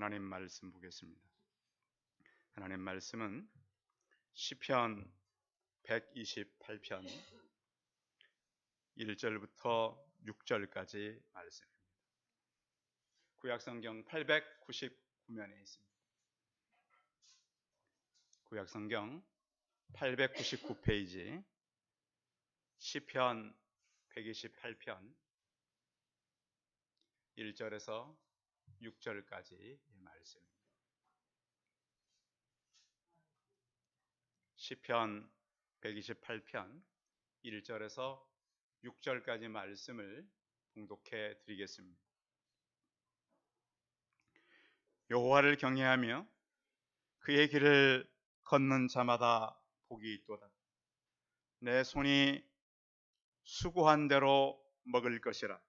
하나님 말씀 보겠습니다. 하나님 말씀은 시편 128편 1절부터 6절까지 말씀입니다. 구약성경 899면에 있습니다. 구약성경 899페이지 시편 128편 1절에서 6절까지 말씀입니다. 시편 128편 1절에서 6절까지 말씀을 봉독해 드리겠습니다. 여호와를 경외하며 그의 길을 걷는 자마다 복이 있도다. 내 손이 수고한 대로 먹을 것이라.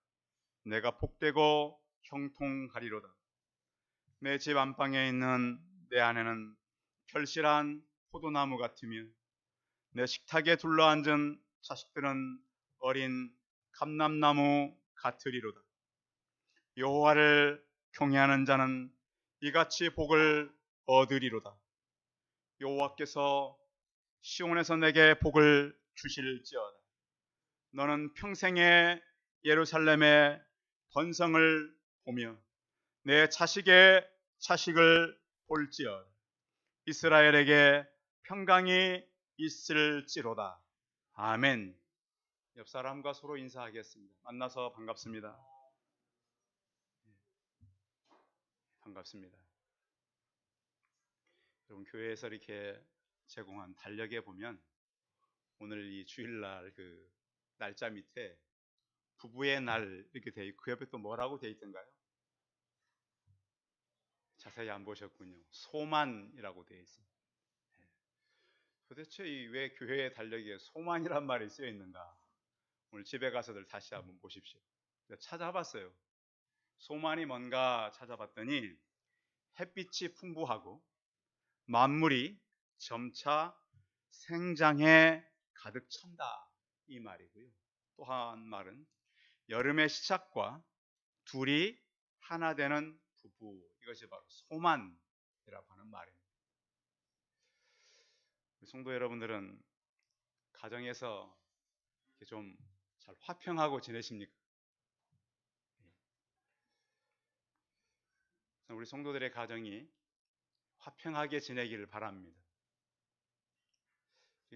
내가 복되고 형통하리로다. 내 집 안방에 있는 내 아내는 결실한 포도나무 같으며 내 식탁에 둘러앉은 자식들은 어린 감람나무 같으리로다. 여호와를 경외하는 자는 이같이 복을 얻으리로다. 여호와께서 시온에서 내게 복을 주실지어다. 너는 평생에 예루살렘의 번성을 보며 내 자식의 자식을 볼지어다. 이스라엘에게 평강이 있을지로다. 아멘. 옆 사람과 서로 인사하겠습니다. 만나서 반갑습니다. 반갑습니다. 여러분, 교회에서 이렇게 제공한 달력에 보면 오늘 이 주일날 그 날짜 밑에 부부의 날 이렇게 돼 있고 그 옆에 또 뭐라고 돼 있던가요? 자세히 안 보셨군요. 소만이라고 돼 있습니다. 도대체 왜 교회의 달력에 소만이란 말이 쓰여 있는가? 오늘 집에 가서들 다시 한번 보십시오. 찾아봤어요. 소만이 뭔가 찾아봤더니 햇빛이 풍부하고 만물이 점차 생장에 가득 찬다 이 말이고요. 또 한 말은 여름의 시작과 둘이 하나 되는 부부, 이것이 바로 소만이라고 하는 말입니다. 성도 여러분들은 가정에서 좀 잘 화평하고 지내십니까? 우리 성도들의 가정이 화평하게 지내기를 바랍니다.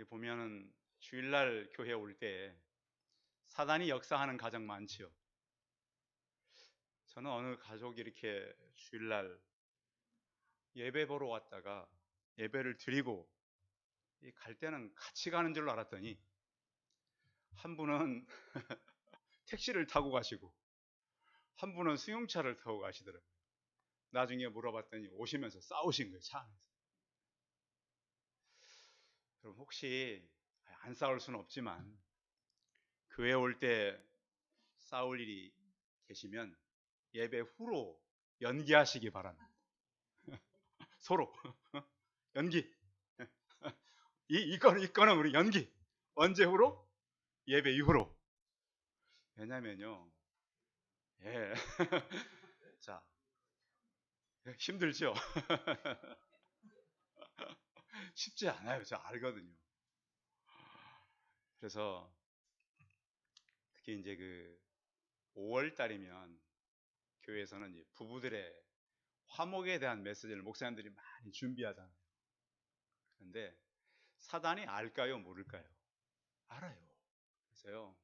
보면은 주일날 교회 올 때 사단이 역사하는 가정 많지요. 저는 어느 가족이 이렇게 주일날 예배 보러 왔다가 예배를 드리고 갈 때는 같이 가는 줄로 알았더니 한 분은 택시를 타고 가시고 한 분은 승용차를 타고 가시더라고요. 나중에 물어봤더니 오시면서 싸우신 거예요, 차 안에서. 그럼 혹시 안 싸울 수는 없지만 교회 올 때 싸울 일이 계시면 예배 후로 연기하시기 바랍니다. 서로 연기. 이거는 우리 연기. 언제 후로? 예배 이후로. 왜냐면요. 예. 자, 힘들죠? 쉽지 않아요. 저 알거든요. 그래서 특히 이제 그 5월 달이면 교회에서는 이제 부부들의 화목에 대한 메시지를 목사님들이 많이 준비하잖아요. 그런데 사단이 알까요? 모를까요? 알아요. 그래서요.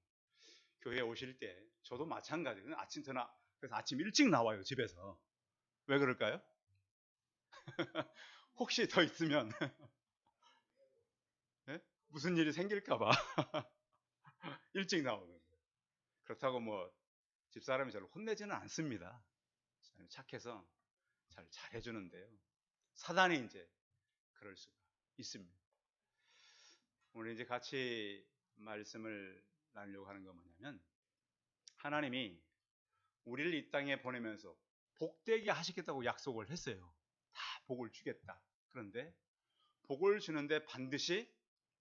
교회에 오실 때 저도 마찬가지예요. 그래서 아침 일찍 나와요, 집에서. 왜 그럴까요? 혹시 더 있으면 네? 무슨 일이 생길까봐 일찍 나오는 거예요. 그렇다고 뭐 집사람이 저를 혼내지는 않습니다. 착해서 잘 해주는데요. 사단이 이제 그럴 수가 있습니다. 오늘 이제 같이 말씀을 나누려고 하는 건 뭐냐면 하나님이 우리를 이 땅에 보내면서 복되게 하시겠다고 약속을 했어요. 다 복을 주겠다. 그런데 복을 주는데 반드시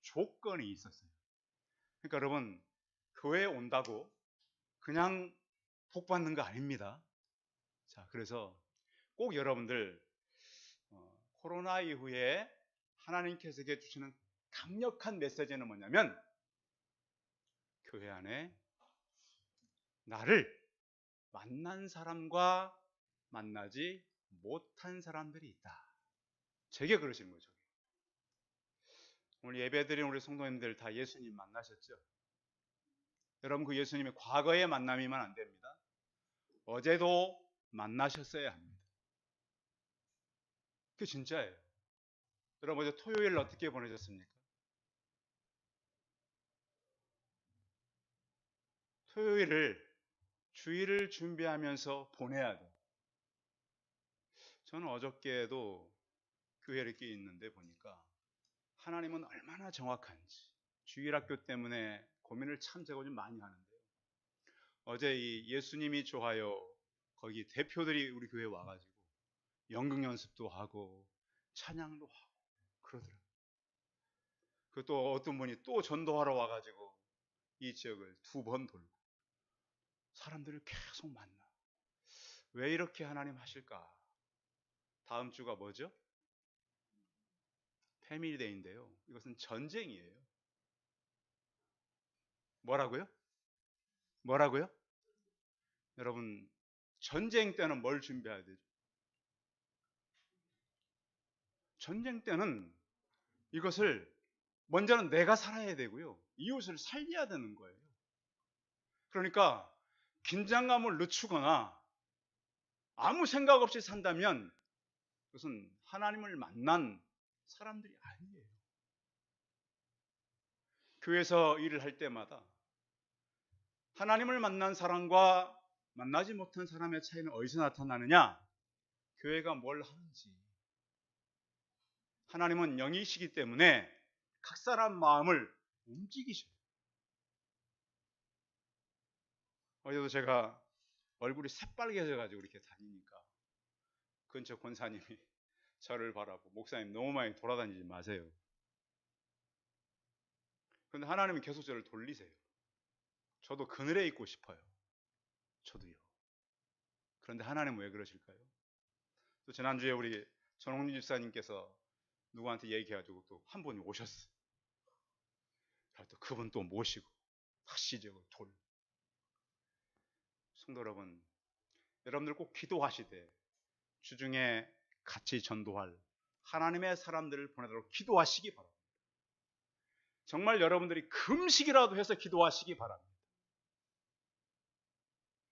조건이 있었어요. 그러니까 여러분, 교회에 온다고 그냥 복 받는 거 아닙니다. 자, 그래서 꼭 여러분들 코로나 이후에 하나님께서 주시는 강력한 메시지는 뭐냐면 교회 안에 나를 만난 사람과 만나지 못한 사람들이 있다. 제게 그러시는 거죠. 오늘 예배드린 우리 성도님들 다 예수님 만나셨죠? 여러분 그 예수님의 과거의 만남이면 안 됩니다. 어제도 만나셨어야 합니다. 그게 진짜예요. 여러분 어제 토요일 어떻게 보내셨습니까? 토요일을 주일을 준비하면서 보내야 돼요. 저는 어저께도 교회를 끼 있는데 보니까 하나님은 얼마나 정확한지 주일학교 때문에 고민을 참 제가 좀 많이 하는데요. 어제 이 예수님이 좋아요 거기 대표들이 우리 교회에 와가지고 연극 연습도 하고 찬양도 하고 그러더라고요. 그 또 어떤 분이 또 전도하러 와가지고 이 지역을 2번 돌고 사람들을 계속 만나. 왜 이렇게 하나님 하실까? 다음 주가 뭐죠? 패밀리데이인데요. 이것은 전쟁이에요. 뭐라고요? 뭐라고요? 여러분 전쟁 때는 뭘 준비해야 되죠? 전쟁 때는 이것을 먼저는 내가 살아야 되고요. 이웃을 살려야 되는 거예요. 그러니까 긴장감을 늦추거나 아무 생각 없이 산다면 그것은 하나님을 만난 사람들이 아니에요. 교회에서 일을 할 때마다 하나님을 만난 사람과 만나지 못한 사람의 차이는 어디서 나타나느냐? 교회가 뭘 하는지. 하나님은 영이시기 때문에 각 사람 마음을 움직이셔요. 어제도 제가 얼굴이 새빨개져가지고 이렇게 다니니까 근처 권사님이 저를 바라보고 목사님 너무 많이 돌아다니지 마세요. 그런데 하나님은 계속 저를 돌리세요. 저도 그늘에 있고 싶어요. 저도요. 그런데 하나님은 왜 그러실까요? 또 지난주에 우리 전홍진 집사님께서 누구한테 얘기해가지고 또 한 분이 오셨어요. 또 그분 또 모시고 다시 저걸 돌. 성도 여러분, 여러분들 꼭 기도하시되 주중에 같이 전도할 하나님의 사람들을 보내도록 기도하시기 바랍니다. 정말 여러분들이 금식이라도 해서 기도하시기 바랍니다.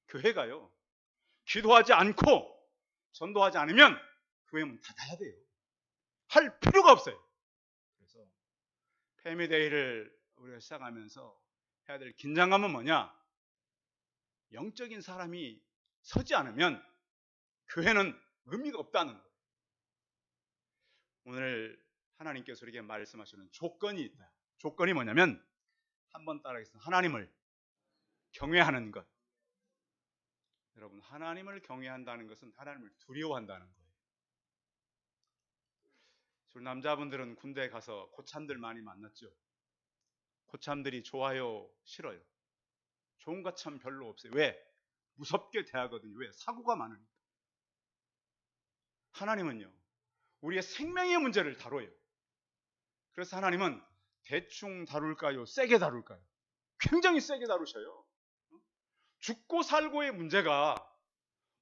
교회가요, 기도하지 않고 전도하지 않으면 교회 문 닫아야 돼요. 할 필요가 없어요. 그래서 패밀리데이를 우리가 시작하면서 해야 될 긴장감은 뭐냐? 영적인 사람이 서지 않으면 교회는 의미가 없다는 거예요. 오늘 하나님께서 우리에게 말씀하시는 조건이 있다. 조건이 뭐냐면 한번 따라하겠습니다. 하나님을 경외하는 것. 여러분 하나님을 경외한다는 것은 하나님을 두려워한다는 거예요. 저 남자분들은 군대에 가서 고참들 많이 만났죠. 고참들이 좋아요, 싫어요? 좋은 고참 별로 없어요. 왜? 무섭게 대하거든요. 왜? 사고가 많으니까. 하나님은요, 우리의 생명의 문제를 다뤄요. 그래서 하나님은 대충 다룰까요? 세게 다룰까요? 굉장히 세게 다루셔요. 죽고 살고의 문제가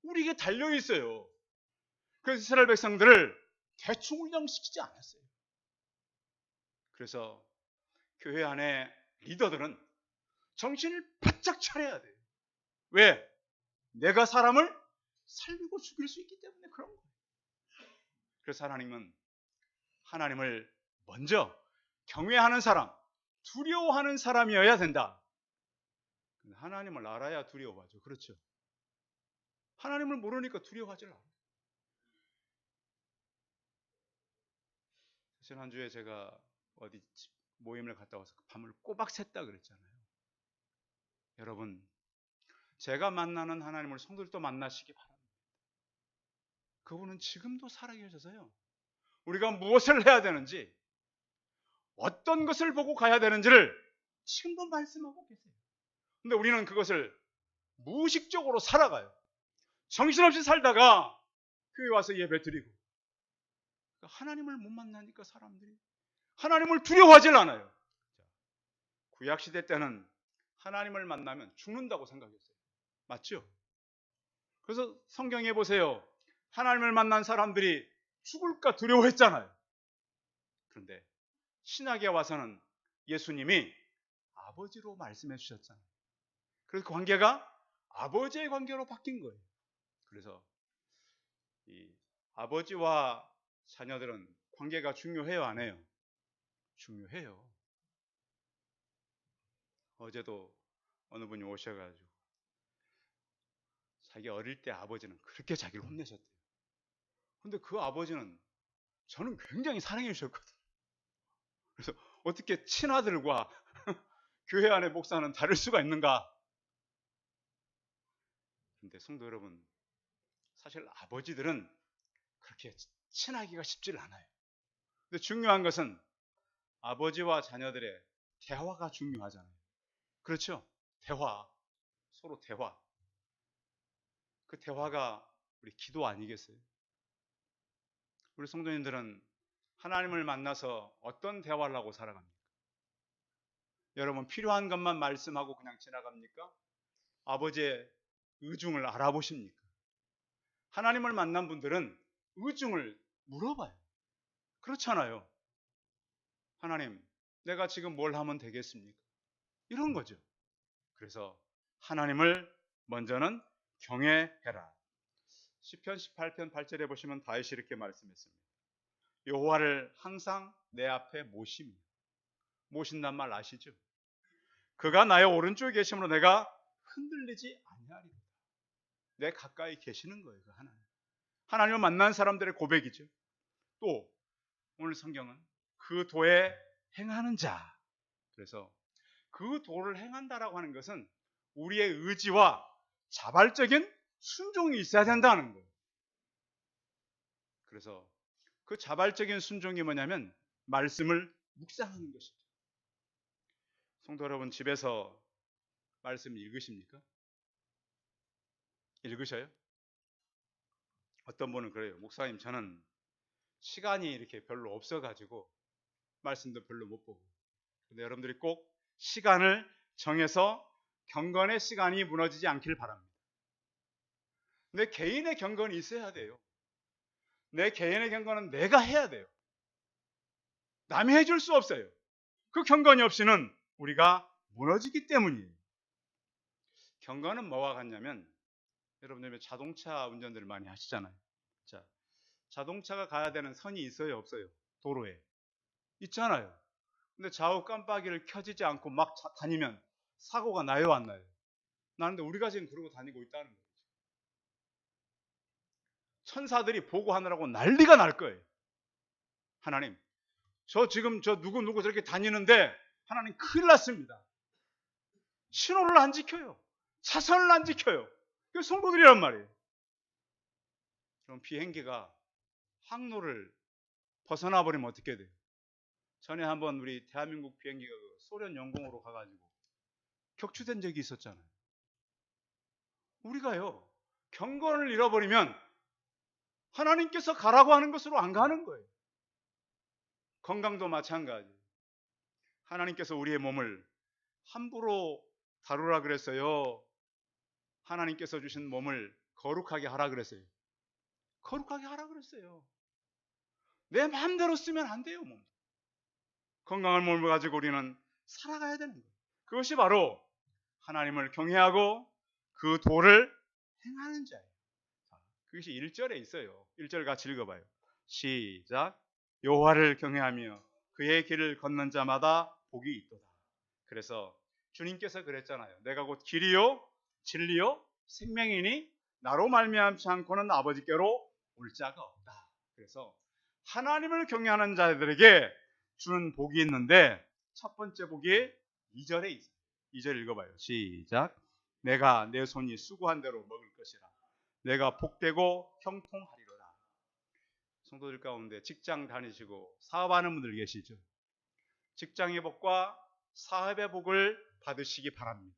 우리에게 달려 있어요. 그래서 이스라엘 백성들을 대충 훈련시키지 않았어요. 그래서 교회 안에 리더들은 정신을 바짝 차려야 돼요. 왜? 내가 사람을 살리고 죽일 수 있기 때문에 그런 거예요. 그래서 하나님은 하나님을 먼저 경외하는 사람, 두려워하는 사람이어야 된다. 하나님을 알아야 두려워하죠. 그렇죠? 하나님을 모르니까 두려워하지 않아요. 지난주에 제가 어디 모임을 갔다 와서 밤을 꼬박 샜다 그랬잖아요. 여러분, 제가 만나는 하나님을 성도들도 만나시기 바랍니다. 그분은 지금도 살아계셔서요. 우리가 무엇을 해야 되는지, 어떤 것을 보고 가야 되는지를 지금도 말씀하고 계세요. 근데 우리는 그것을 무의식적으로 살아가요. 정신없이 살다가 교회 와서 예배 드리고. 하나님을 못 만나니까 사람들이 하나님을 두려워하질 않아요. 구약시대 때는 하나님을 만나면 죽는다고 생각했어요. 맞죠? 그래서 성경에 보세요. 하나님을 만난 사람들이 죽을까 두려워했잖아요. 그런데 신약에 와서는 예수님이 아버지로 말씀해 주셨잖아요. 그래서 관계가 아버지의 관계로 바뀐 거예요. 그래서 이 아버지와 자녀들은 관계가 중요해요, 안 해요? 중요해요. 어제도 어느 분이 오셔가지고 자기 어릴 때 아버지는 그렇게 자기를 혼내셨대요. 근데 그 아버지는 저는 굉장히 사랑해 주셨거든요. 그래서 어떻게 친아들과 교회 안의 목사는 다를 수가 있는가? 근데 성도 여러분, 사실 아버지들은 그렇게 친하기가 쉽지 않아요. 근데 중요한 것은 아버지와 자녀들의 대화가 중요하잖아요. 그렇죠? 대화, 서로 대화. 그 대화가 우리 기도 아니겠어요? 우리 성도님들은 하나님을 만나서 어떤 대화를 하고 살아갑니까? 여러분 필요한 것만 말씀하고 그냥 지나갑니까? 아버지의 의중을 알아보십니까? 하나님을 만난 분들은 의중을 물어봐요. 그렇잖아요. 하나님, 내가 지금 뭘 하면 되겠습니까? 이런 거죠. 그래서 하나님을 먼저는 경외해라. 시편 18편 8절에 보시면 다윗이 이렇게 말씀했습니다. 여호와를 항상 내 앞에 모시며. 모신단 말 아시죠? 그가 나의 오른쪽에 계심으로 내가 흔들리지 아니하리라. 내 가까이 계시는 거예요. 그 하나님. 하나님을 만난 사람들의 고백이죠. 또 오늘 성경은 그 도에 행하는 자. 그래서 그 도를 행한다라고 하는 것은 우리의 의지와 자발적인 순종이 있어야 된다는 거예요. 그래서 그 자발적인 순종이 뭐냐면 말씀을 묵상하는 것이죠. 성도 여러분 집에서 말씀 읽으십니까? 읽으셔요? 어떤 분은 그래요. 목사님 저는 시간이 이렇게 별로 없어가지고 말씀도 별로 못 보고. 근데 여러분들이 꼭 시간을 정해서 경건의 시간이 무너지지 않길 바랍니다. 내 개인의 경건이 있어야 돼요. 내 개인의 경건은 내가 해야 돼요. 남이 해줄 수 없어요. 그 경건이 없이는 우리가 무너지기 때문이에요. 경건은 뭐와 같냐면 여러분들 자동차 운전들을 많이 하시잖아요. 자, 자동차가 가야 되는 선이 있어요, 없어요? 도로에 있잖아요. 근데 좌우 깜빡이를 켜지지 않고 막 다니면 사고가 나요, 안 나요? 나는데 우리가 지금 그러고 다니고 있다는 거죠. 천사들이 보고하느라고 난리가 날 거예요. 하나님, 저 지금 저 누구 저렇게 다니는데 하나님 큰일 났습니다. 신호를 안 지켜요. 차선을 안 지켜요. 그 성도들이란 말이에요. 그럼 비행기가 항로를 벗어나 버리면 어떻게 돼요? 전에 한번 우리 대한민국 비행기가 소련 영공으로 가가지고 격추된 적이 있었잖아요. 우리가요 경건을 잃어버리면 하나님께서 가라고 하는 것으로 안 가는 거예요. 건강도 마찬가지. 하나님께서 우리의 몸을 함부로 다루라 그랬어요. 하나님께서 주신 몸을 거룩하게 하라 그랬어요. 거룩하게 하라 그랬어요. 내 마음대로 쓰면 안 돼요. 몸. 건강한 몸을 가지고 우리는 살아가야 되는 거예요. 그것이 바로 하나님을 경외하고 그 도를 행하는 자예요. 그것이 1절에 있어요. 1절 같이 읽어봐요. 시작. 여호와를 경외하며 그의 길을 걷는 자마다 복이 있도다. 그래서 주님께서 그랬잖아요. 내가 곧 길이요 진리요 생명이니 나로 말미암지 않고는 아버지께로 올 자가 없다. 그래서 하나님을 경외하는 자들에게 주는 복이 있는데 첫 번째 복이 2절에 있어요. 2절 읽어봐요. 시작. 내가 내 손이 수고한 대로 먹을 것이라. 내가 복되고 형통하리로다. 성도들 가운데 직장 다니시고 사업하는 분들 계시죠? 직장의 복과 사업의 복을 받으시기 바랍니다.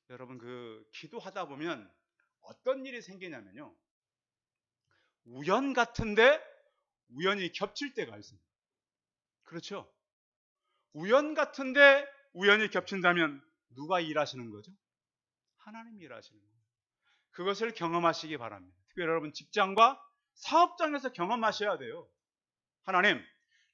여러분 기도하다 보면 어떤 일이 생기냐면요. 우연 같은데 우연히 겹칠 때가 있습니다. 그렇죠? 우연 같은데 우연히 겹친다면 누가 일하시는 거죠? 하나님이 일하시는 거예요. 그것을 경험하시기 바랍니다. 특별히 여러분 직장과 사업장에서 경험하셔야 돼요. 하나님,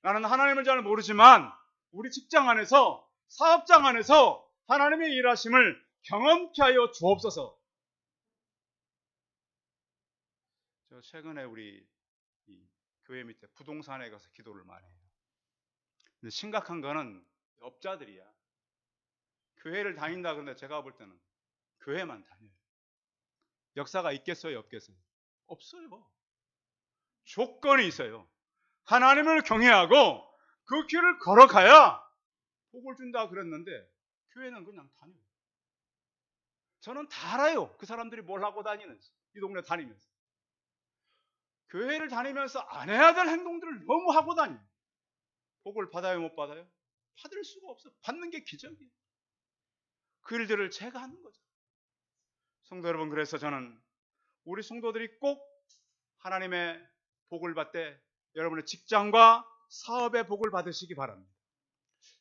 나는 하나님을 잘 모르지만 우리 직장 안에서, 사업장 안에서 하나님의 일하심을 경험케 하여 주옵소서. 저 최근에 우리 이 교회 밑에 부동산에 가서 기도를 많이 해요. 근데 심각한 거는 업자들이야. 교회를 다닌다 그런데 제가 볼 때는 교회만 다녀요. 역사가 있겠어요, 없겠어요? 없어요. 조건이 있어요. 하나님을 경외하고 그 길을 걸어가야 복을 준다 그랬는데 교회는 그냥 다녀요. 저는 다 알아요. 그 사람들이 뭘 하고 다니는지. 이 동네 다니면서. 교회를 다니면서 안 해야 될 행동들을 너무 하고 다녀요. 복을 받아요, 못 받아요? 받을 수가 없어. 받는 게 기적이에요. 그 일들을 제가 하는 거죠. 성도 여러분, 그래서 저는 우리 성도들이 꼭 하나님의 복을 받되 여러분의 직장과 사업의 복을 받으시기 바랍니다.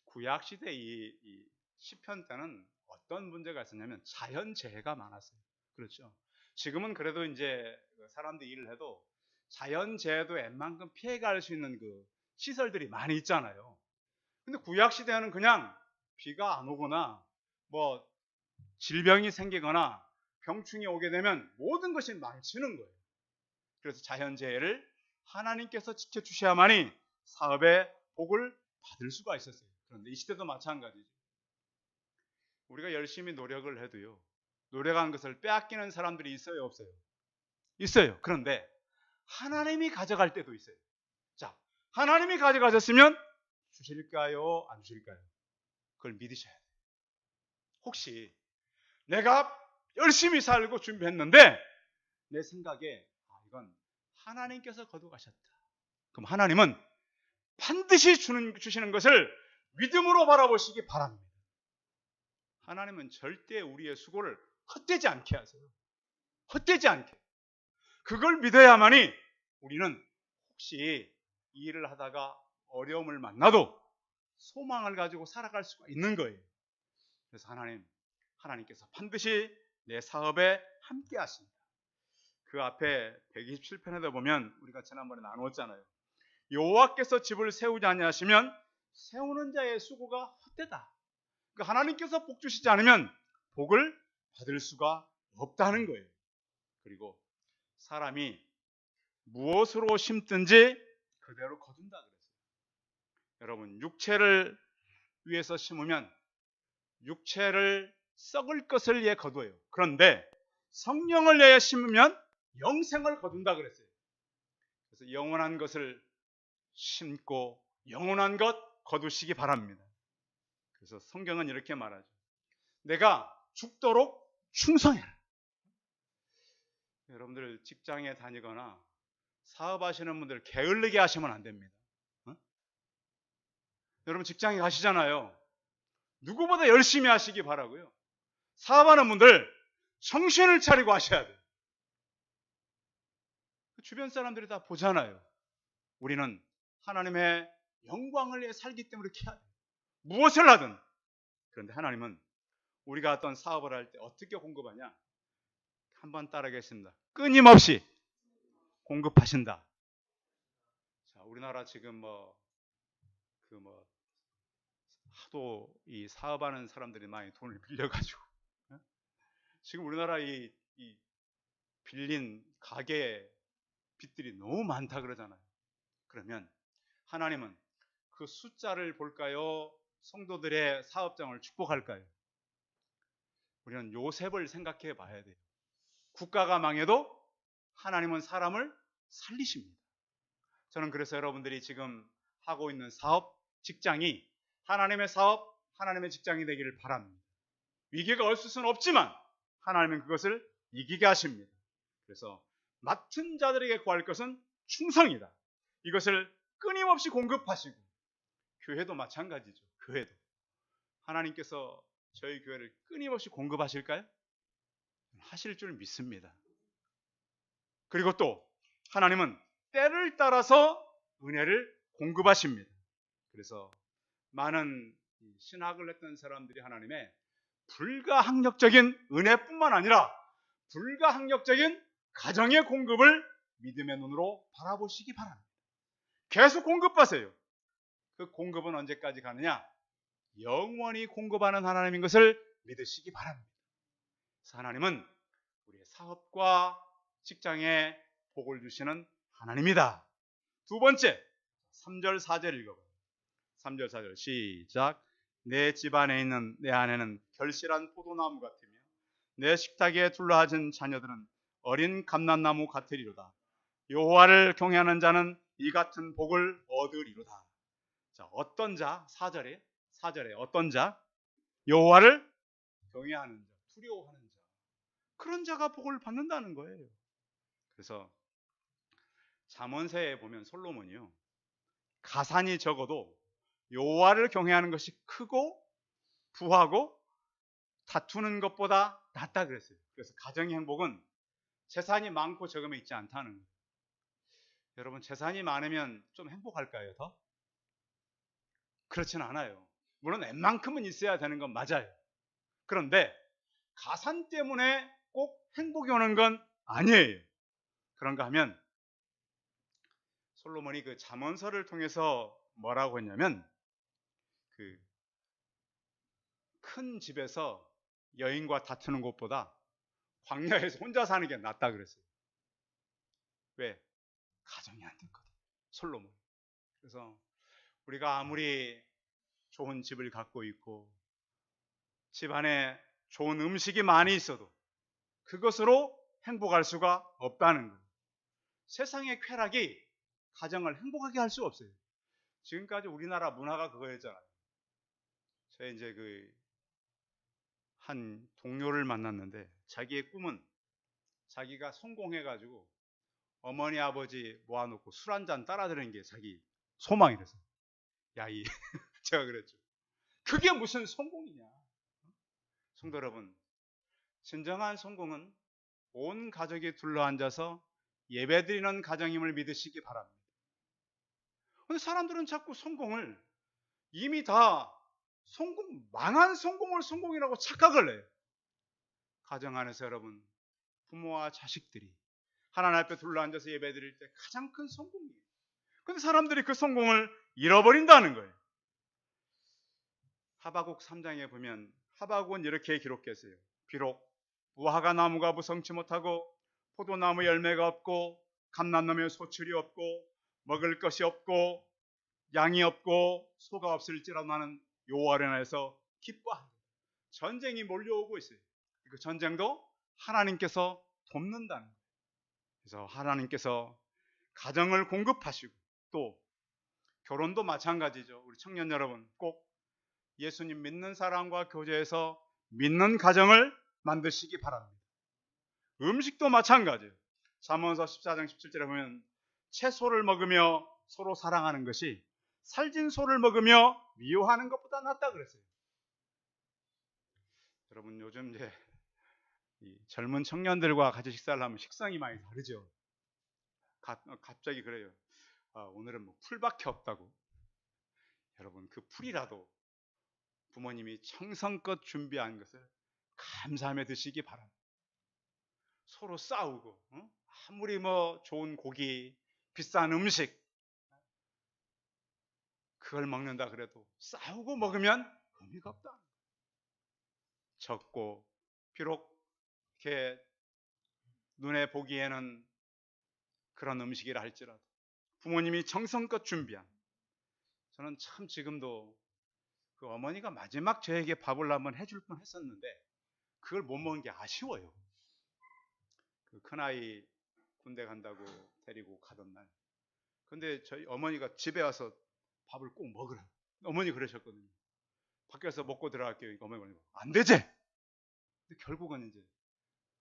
구약시대 이 시편 때는 어떤 문제가 있었냐면 자연재해가 많았어요. 그렇죠. 지금은 그래도 이제 사람들이 일을 해도 자연재해도 웬만큼 피해갈 수 있는 그 시설들이 많이 있잖아요. 근데 구약시대에는 그냥 비가 안 오거나 뭐 질병이 생기거나 병충이 오게 되면 모든 것이 망치는 거예요. 그래서 자연재해를 하나님께서 지켜주셔야만이 사업의 복을 받을 수가 있었어요. 그런데 이 시대도 마찬가지죠. 우리가 열심히 노력을 해도요, 노력한 것을 빼앗기는 사람들이 있어요, 없어요? 있어요. 그런데 하나님이 가져갈 때도 있어요. 자, 하나님이 가져가셨으면 주실까요? 안 주실까요? 그걸 믿으셔야 돼요. 혹시 내가 열심히 살고 준비했는데 내 생각에 이건 하나님께서 거둬가셨다. 그럼 하나님은 반드시 주시는 것을 믿음으로 바라보시기 바랍니다. 하나님은 절대 우리의 수고를 헛되지 않게 하세요. 헛되지 않게. 그걸 믿어야만이 우리는 혹시 이 일을 하다가 어려움을 만나도 소망을 가지고 살아갈 수가 있는 거예요. 그래서 하나님께서 반드시 내 사업에 함께 하신다. 그 앞에 127편에도 보면 우리가 지난번에 나누었잖아요. 여호와께서 집을 세우지 아니하시면 세우는 자의 수고가 헛되다. 그러니까 하나님께서 복 주시지 않으면 복을 받을 수가 없다는 거예요. 그리고 사람이 무엇으로 심든지 그대로 거둔다 그랬어요. 여러분, 육체를 위해서 심으면 육체를 썩을 것을 위해 거두어요. 그런데 성령을 위해 심으면 영생을 거둔다 그랬어요. 그래서 영원한 것을 심고 영원한 것 거두시기 바랍니다. 그래서 성경은 이렇게 말하죠. 내가 죽도록 충성해라. 여러분들 직장에 다니거나 사업하시는 분들 게을르게 하시면 안 됩니다. 여러분 직장에 가시잖아요. 누구보다 열심히 하시기 바라고요. 사업하는 분들 정신을 차리고 하셔야 돼요. 주변 사람들이 다 보잖아요. 우리는 하나님의 영광을 위해 살기 때문에 이렇게 해야 돼요. 무엇을 하든. 그런데 하나님은 우리가 어떤 사업을 할 때 어떻게 공급하냐? 한번 따라하겠습니다. 끊임없이 공급하신다. 자, 우리나라 지금 하도 이 사업하는 사람들이 많이 돈을 빌려가지고 지금 우리나라 이 빌린 가게 빚들이 너무 많다 그러잖아요. 그러면 하나님은 그 숫자를 볼까요? 성도들의 사업장을 축복할까요? 우리는 요셉을 생각해 봐야 돼요. 국가가 망해도 하나님은 사람을 살리십니다. 저는 그래서 여러분들이 지금 하고 있는 사업, 직장이 하나님의 사업, 하나님의 직장이 되기를 바랍니다. 위기가 올 수는 없지만 하나님은 그것을 이기게 하십니다. 그래서 맡은 자들에게 구할 것은 충성이다. 이것을 끊임없이 공급하시고, 교회도 마찬가지죠. 교회도 하나님께서 저희 교회를 끊임없이 공급하실까요? 하실 줄 믿습니다. 그리고 또 하나님은 때를 따라서 은혜를 공급하십니다. 그래서 많은 신학을 했던 사람들이 하나님의 불가항력적인 은혜뿐만 아니라 불가항력적인 가정의 공급을 믿음의 눈으로 바라보시기 바랍니다. 계속 공급하세요. 그 공급은 언제까지 가느냐? 영원히 공급하는 하나님인 것을 믿으시기 바랍니다. 그래서 하나님은 우리의 사업과 직장에 복을 주시는 하나님이다. 두 번째, 3절 4절 읽어봐요. 3절 4절 시작. 내 집안에 있는 내 아내는 결실한 포도나무 같으며 내 식탁에 둘러앉은 자녀들은 어린 감람나무 같으리로다. 여호와를 경외하는 자는 이 같은 복을 얻으리로다. 자, 어떤 자? 4절에 어떤 자? 여호와를 경외하는 자, 두려워하는 자. 그런 자가 복을 받는다는 거예요. 그래서 잠언서에 보면 솔로몬이요, 가산이 적어도 여호와를 경외하는 것이 크고 부하고 다투는 것보다 낫다 그랬어요. 그래서 가정의 행복은 재산이 많고 적음에 있지 않다는 거예요. 여러분, 재산이 많으면 좀 행복할까요? 더? 그렇지는 않아요. 물론 웬만큼은 있어야 되는 건 맞아요. 그런데 가산 때문에 꼭 행복이 오는 건 아니에요. 그런가 하면 솔로몬이 그 잠언서를 통해서 뭐라고 했냐면, 그 큰 집에서 여인과 다투는 것보다 광야에서 혼자 사는 게 낫다 그랬어요. 왜? 가정이 안 됐거든, 솔로몬. 그래서 우리가 아무리 좋은 집을 갖고 있고 집안에 좋은 음식이 많이 있어도 그것으로 행복할 수가 없다는 거예요. 세상의 쾌락이 가정을 행복하게 할 수 없어요. 지금까지 우리나라 문화가 그거였잖아요. 제가 이제 한 동료를 만났는데 자기의 꿈은 자기가 성공해가지고 어머니 아버지 모아놓고 술 한잔 따라드리는 게 자기 소망이랬어요. 제가 그랬죠. 그게 무슨 성공이냐? 성도 여러분, 진정한 성공은 온 가족이 둘러앉아서 예배드리는 가정임을 믿으시기 바랍니다. 그런데 사람들은 자꾸 성공을 이미 다 망한 성공을 성공이라고 착각을 해요. 가정 안에서 여러분, 부모와 자식들이 하나님 앞에 둘러앉아서 예배드릴 때 가장 큰 성공이에요. 그런데 사람들이 그 성공을 잃어버린다는 거예요. 하박국 3장에 보면 하박국은 이렇게 기록했어요. 비록 무화과 나무가 무성치 못하고 포도나무 열매가 없고 감람나무에 소출이 없고 먹을 것이 없고 양이 없고 소가 없을지라도 나는 여호와를 인하여서 기뻐한다. 전쟁이 몰려오고 있어요. 그 전쟁도 하나님께서 돕는다는 거예요. 그래서 하나님께서 가정을 공급하시고, 또 결혼도 마찬가지죠. 우리 청년 여러분, 꼭 예수님 믿는 사람과 교제해서 믿는 가정을 만드시기 바랍니다. 음식도 마찬가지예요. 잠언서 14장 17절에 보면 채소를 먹으며 서로 사랑하는 것이 살진 소를 먹으며 미워하는 것보다 낫다 그랬어요. 여러분, 요즘 이제 이 젊은 청년들과 같이 식사를 하면 식성이 많이 다르죠. 갑자기 그래요. 오늘은 뭐 풀밖에 없다고. 여러분, 그 풀이라도 부모님이 정성껏 준비한 것을 감사하며 드시기 바랍니다. 서로 싸우고, 아무리 뭐 좋은 고기, 비싼 음식 그걸 먹는다 그래도 싸우고 먹으면 의미가 없다. 적고 비록 이렇게 눈에 보기에는 그런 음식이라 할지라도 부모님이 정성껏 준비한, 저는 참 지금도 그 어머니가 마지막 저에게 밥을 한번 해줄 뻔 했었는데 그걸 못 먹은 게 아쉬워요. 그 큰아이 군대 간다고 데리고 가던 날, 근데 저희 어머니가 집에 와서 밥을 꼭 먹으라, 어머니 그러셨거든요. 밖에서 먹고 들어갈게요. 어머니가 안 되지. 근데 결국은 이제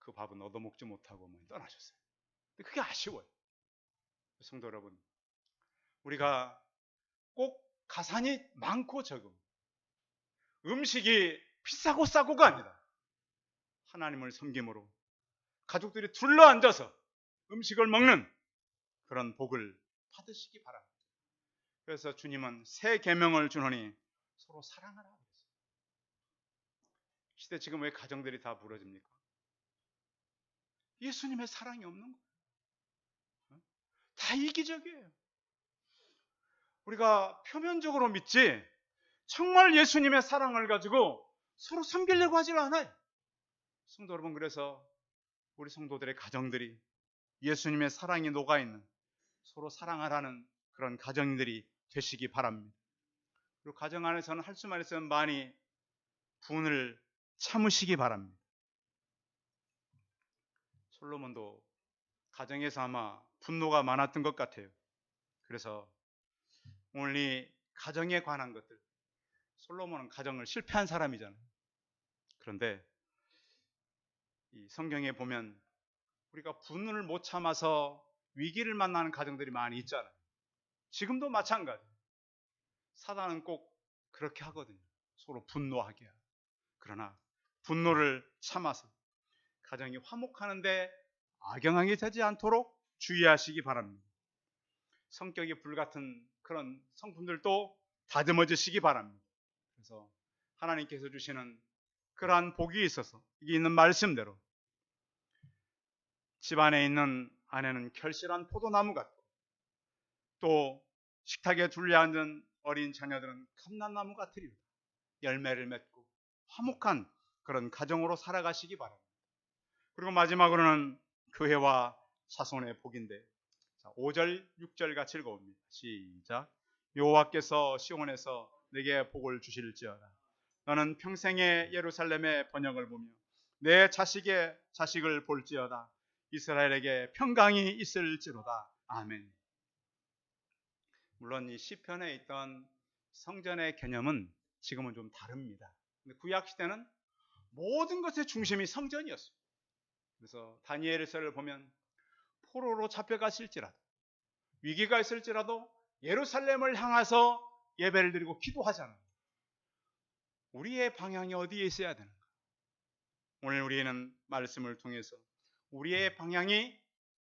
그 밥은 얻어먹지 못하고 어머니 떠나셨어요. 근데 그게 아쉬워요. 성도 여러분, 우리가 꼭 가산이 많고 적음, 음식이 비싸고 싸고가 아니라 하나님을 섬김으로 가족들이 둘러앉아서 음식을 먹는 그런 복을 받으시기 바랍니다. 그래서 주님은 새 계명을 주노니 서로 사랑하라 그랬어요. 시대 지금 왜 가정들이 다 부러집니까? 예수님의 사랑이 없는 거예요. 다 이기적이에요. 우리가 표면적으로 믿지 정말 예수님의 사랑을 가지고 서로 섬기려고 하질 않아요. 성도 여러분, 그래서 우리 성도들의 가정들이 예수님의 사랑이 녹아있는 서로 사랑하라는 그런 가정들이 되시기 바랍니다. 그리고 가정 안에서는 할 수만 있으면 많이 분을 참으시기 바랍니다. 솔로몬도 가정에서 아마 분노가 많았던 것 같아요. 그래서 오늘 이 가정에 관한 것들, 솔로몬은 가정을 실패한 사람이잖아요. 그런데 이 성경에 보면 우리가 분노를 못 참아서 위기를 만나는 가정들이 많이 있잖아요. 지금도 마찬가지. 사단은 꼭 그렇게 하거든요. 서로 분노하게 하고. 그러나 분노를 참아서 가정이 화목하는데 악영향이 되지 않도록 주의하시기 바랍니다. 성격이 불같은 그런 성품들도 다듬어지시기 바랍니다. 그래서 하나님께서 주시는 그러한 복이 있어서 이게 있는 말씀대로 집안에 있는 아내는 결실한 포도나무 같고 또 식탁에 둘려앉은 어린 자녀들은 감람나무 같으리로다. 열매를 맺고 화목한 그런 가정으로 살아가시기 바랍니다. 그리고 마지막으로는 교회와 자손의 복인데 5절 6절 같이 읽어봅니다. 시작. 여호와께서 시온에서 내게 복을 주실지어다. 너는 평생에 예루살렘의 번영을 보며 내 자식의 자식을 볼지어다. 이스라엘에게 평강이 있을지로다. 아멘. 물론 이 시편에 있던 성전의 개념은 지금은 좀 다릅니다. 근데 구약 시대는 모든 것의 중심이 성전이었어요. 그래서 다니엘서를 보면 포로로 잡혀갔을지라도 위기가 있을지라도 예루살렘을 향해서 예배를 드리고 기도하잖아요. 우리의 방향이 어디에 있어야 되는가? 오늘 우리는 말씀을 통해서 우리의 방향이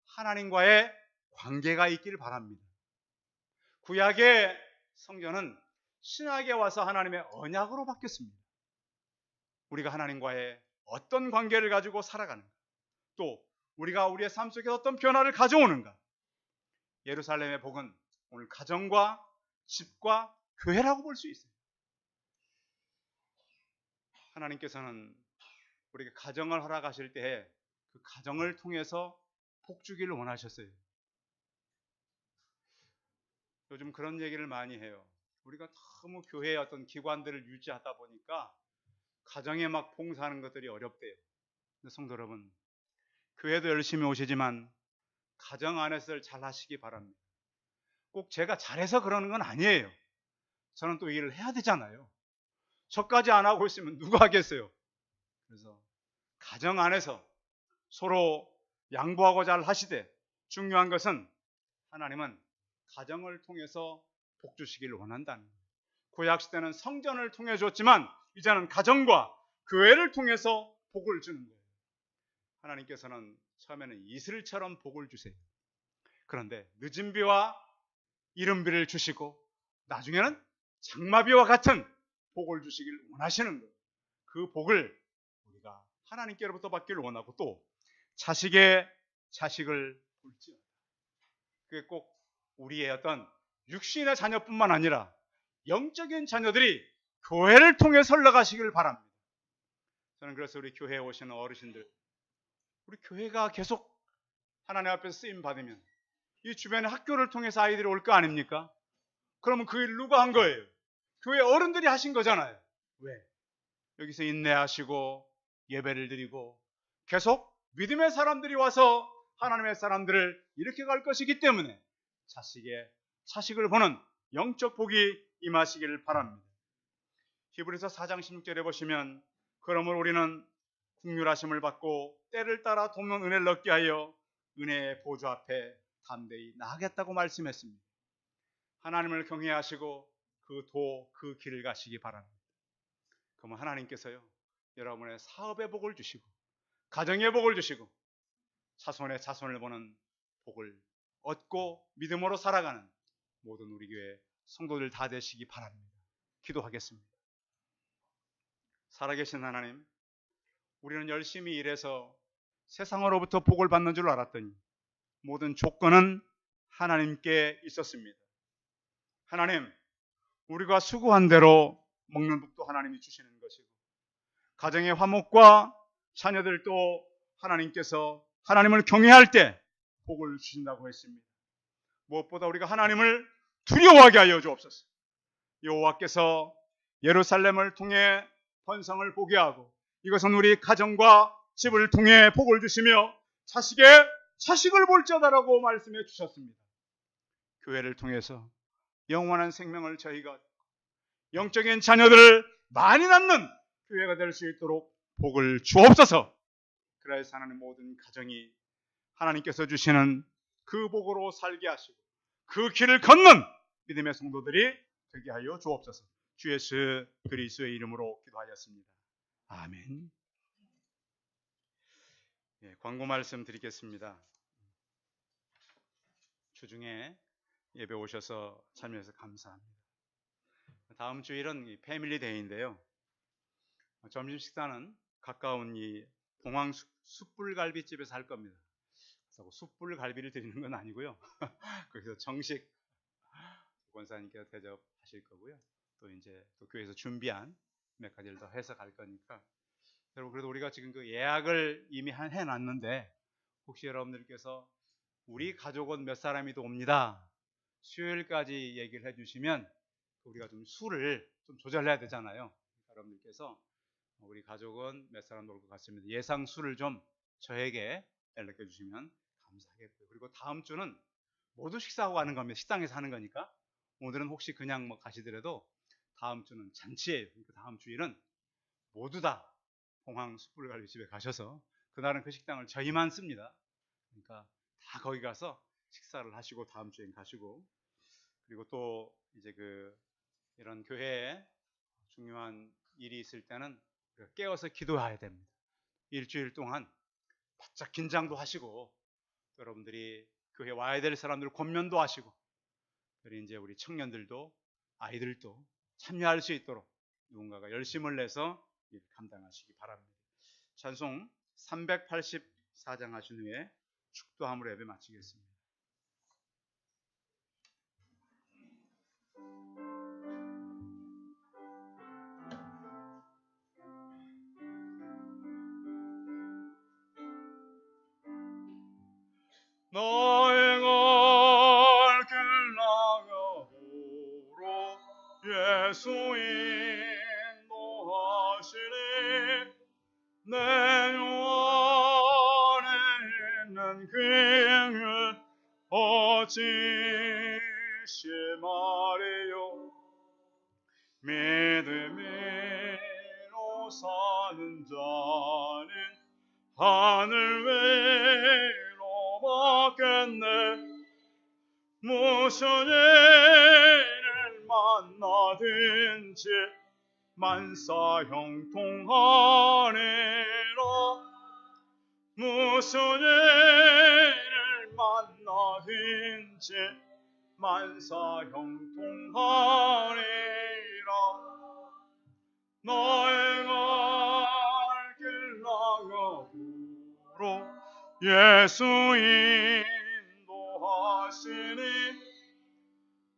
하나님과의 관계가 있기를 바랍니다. 구약의 성전은 신약에 와서 하나님의 언약으로 바뀌었습니다. 우리가 하나님과의 어떤 관계를 가지고 살아가는가, 또 우리가 우리의 삶 속에 어떤 변화를 가져오는가. 예루살렘의 복은 오늘 가정과 집과 교회라고 볼 수 있어요. 하나님께서는 우리에게 가정을 허락하실 때에 그 가정을 통해서 복 주기를 원하셨어요. 요즘 그런 얘기를 많이 해요. 우리가 너무 교회의 어떤 기관들을 유지하다 보니까 가정에 막 봉사하는 것들이 어렵대요. 근데 성도 여러분, 교회도 열심히 오시지만 가정 안에서 잘 하시기 바랍니다. 꼭 제가 잘해서 그러는 건 아니에요. 저는 또 이 일을 해야 되잖아요. 저까지 안 하고 있으면 누가 하겠어요? 그래서 가정 안에서 서로 양보하고 잘 하시되, 중요한 것은 하나님은 가정을 통해서 복 주시기를 원한다는 거예요. 구약 시대는 성전을 통해 줬지만 이제는 가정과 교회를 통해서 복을 주는 거예요. 하나님께서는 처음에는 이슬처럼 복을 주세요. 그런데 늦은 비와 이른 비를 주시고 나중에는 장마비와 같은 복을 주시길 원하시는 거예요. 그 복을 우리가 하나님께로부터 받기를 원하고, 또 자식의 자식을 볼지어다. 그게 꼭 우리의 어떤 육신의 자녀뿐만 아니라 영적인 자녀들이 교회를 통해 흘러가시길 바랍니다. 저는 그래서 우리 교회에 오시는 어르신들, 우리 교회가 계속 하나님 앞에서 쓰임 받으면 이 주변에 학교를 통해서 아이들이 올 거 아닙니까? 그러면 그 일 누가 한 거예요? 교회 어른들이 하신 거잖아요. 왜? 여기서 인내하시고 예배를 드리고 계속 믿음의 사람들이 와서 하나님의 사람들을 이렇게 갈 것이기 때문에 자식의 자식을 보는 영적 복이 임하시기를 바랍니다. 히브리서 4장 16절에 보시면, 그러므로 우리는 긍휼하심을 받고 때를 따라 돕는 은혜를 얻게 하여 은혜의 보좌 앞에 담대히 나아가겠다고 말씀했습니다. 하나님을 경외하시고 그 길을 가시기 바랍니다. 그러면 하나님께서요, 여러분의 사업의 복을 주시고 가정의 복을 주시고 자손의 자손을 보는 복을 얻고 믿음으로 살아가는 모든 우리 교회 성도들 다 되시기 바랍니다. 기도하겠습니다. 살아계신 하나님, 우리는 열심히 일해서 세상으로부터 복을 받는 줄 알았더니 모든 조건은 하나님께 있었습니다. 하나님, 우리가 수고한 대로 먹는 복도 하나님이 주시는 것이고, 가정의 화목과 자녀들도 하나님께서 하나님을 경외할 때 복을 주신다고 했습니다. 무엇보다 우리가 하나님을 두려워하게 하여 주옵소서. 여호와께서 예루살렘을 통해 번성을 보게 하고, 이것은 우리 가정과 집을 통해 복을 주시며 자식을 볼지어다라고 말씀해 주셨습니다. 교회를 통해서 영원한 생명을 저희가 영적인 자녀들을 많이 낳는 교회가 될 수 있도록 복을 주옵소서. 그래서 하나님 모든 가정이 하나님께서 주시는 그 복으로 살게 하시고 그 길을 걷는 믿음의 성도들이 되게 하여 주옵소서. 주 예수 그리스도의 이름으로 기도하였습니다. 아멘. 예, 광고 말씀 드리겠습니다. 주중에 예배 오셔서 참여해서 감사합니다. 다음 주일은 패밀리 데이인데요. 점심 식사는 가까운 이 봉황 숯불갈비집에서 할 겁니다. 그래서 숯불갈비를 드리는 건 아니고요. 거기서 정식 권사님께서 대접하실 거고요. 또 이제 또 교회에서 준비한 몇 가지를 더 해서 갈 거니까, 여러분 그래도 우리가 지금 그 예약을 이미 해놨는데 혹시 여러분들께서 우리 가족은 몇 사람이 또 옵니다, 수요일까지 얘기를 해주시면 우리가 좀 수를 좀 조절해야 되잖아요. 여러분들께서 우리 가족은 몇 사람 놀 것 같습니다, 예상 수를 좀 저에게 연락해 주시면 감사하겠고요. 그리고 다음 주는 모두 식사하고 가는 겁니다. 식당에서 하는 거니까. 오늘은 혹시 그냥 뭐 가시더라도 다음 주는 잔치예요. 그러니까 다음 주일은 모두 다 봉황 숯불갈비집에 가셔서 그날은 그 식당을 저희만 씁니다. 그러니까 다 거기 가서 식사를 하시고 다음 주엔 가시고, 그리고 또 이제 이런 교회에 중요한 일이 있을 때는 깨어서 기도해야 됩니다. 일주일 동안 바짝 긴장도 하시고, 여러분들이 교회 와야 될 사람들 권면도 하시고, 그리고 이제 우리 청년들도 아이들도 참여할 수 있도록 누군가가 열심을 내서 일 감당하시기 바랍니다. 찬송 384장 하신 후에 축도함으로 예배 마치겠습니다. 너의 갈 길 나가도록 예수 인도하시니 내 요 안에 있는 그 영을 어찌시 말이요. 믿음으로 사는 자는 하늘 위로 받겠네. 무슨 일을 만나든지 만사 형통하리라. 무슨 일을 만나든지 만사 형통하리라. 너의 갈 길 나가도록 예수 인도하시니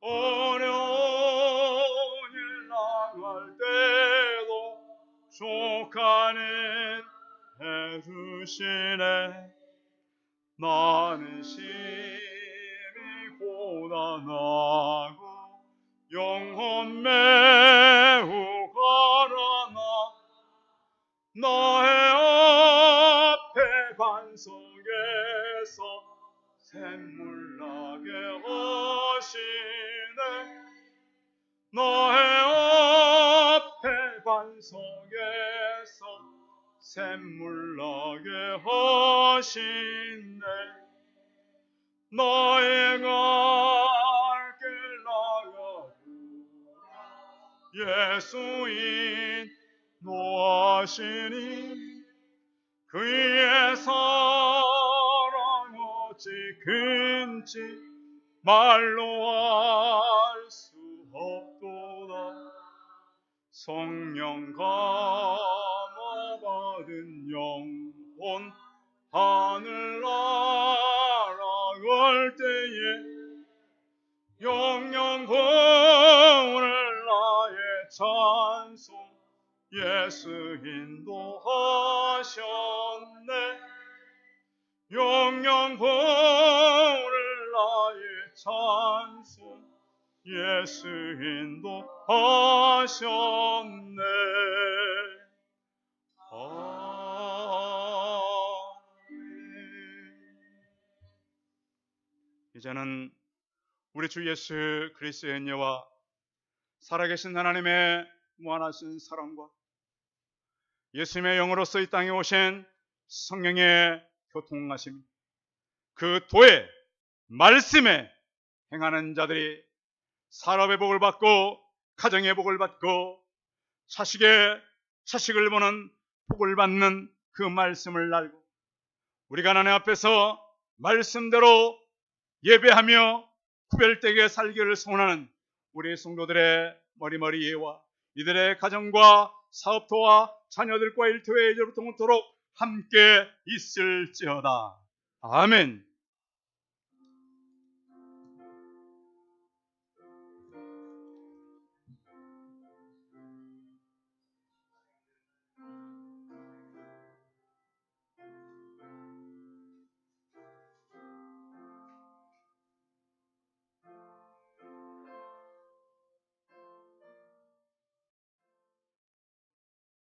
어려운 일 나갈 때도 족하는 해주시네. 나는 심히 고난하고 영혼 매우 가라나 너의 앞에 반석에서 샘물 나게 하시네. 너의 앞에 반석에서 샘물 나게 하시네. 너의 갈 길 나가도록 예수 인도하시니 그의 사랑 어찌 큰 뭔지 말로 알 수 없도다. 성령 감화받은 영혼 하늘 날아갈 때에 영영 부를 나의 찬송 예수 인도하셨네. 영영 부를 나의 찬송 예수 인도하셨네. 이제는 우리 주 예수 그리스도의 은혜와 살아계신 하나님의 무한하신 사랑과 예수님의 영으로서 이 땅에 오신 성령의 교통하심, 그 도에 말씀에 행하는 자들이 산업의 복을 받고 가정의 복을 받고 자식을 보는 복을 받는 그 말씀을 알고 우리가 하나님 앞에서 말씀대로 예배하며 구별되게 살기를 소원하는 우리 성도들의 머리머리 예와 이들의 가정과 사업토와 자녀들과 일터의 이제부터 영원토록 함께 있을지어다. 아멘.